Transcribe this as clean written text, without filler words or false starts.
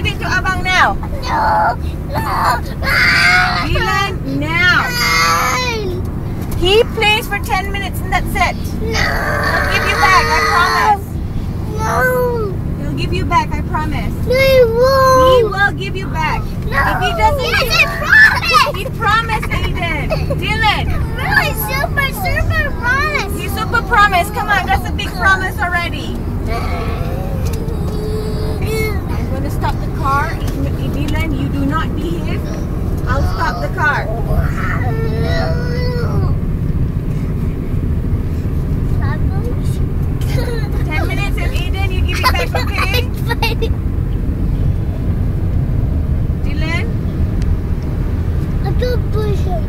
Give it to Abang now. No. Dylan, now. He plays for 10 minutes and that's it. No. He'll give you back, I promise. No. He'll give you back, I promise. No, he He won't. will give you back. No. If he doesn't, Yes, I promise. he promised, Aiden. Dylan, Really, super promise. he super promised. Come on, that's a big promise already. I'm going to stop the car. Dylan, you do not behave. I'll stop the car. 10 minutes and Aiden, you give it back, okay? Dylan? I don't push it.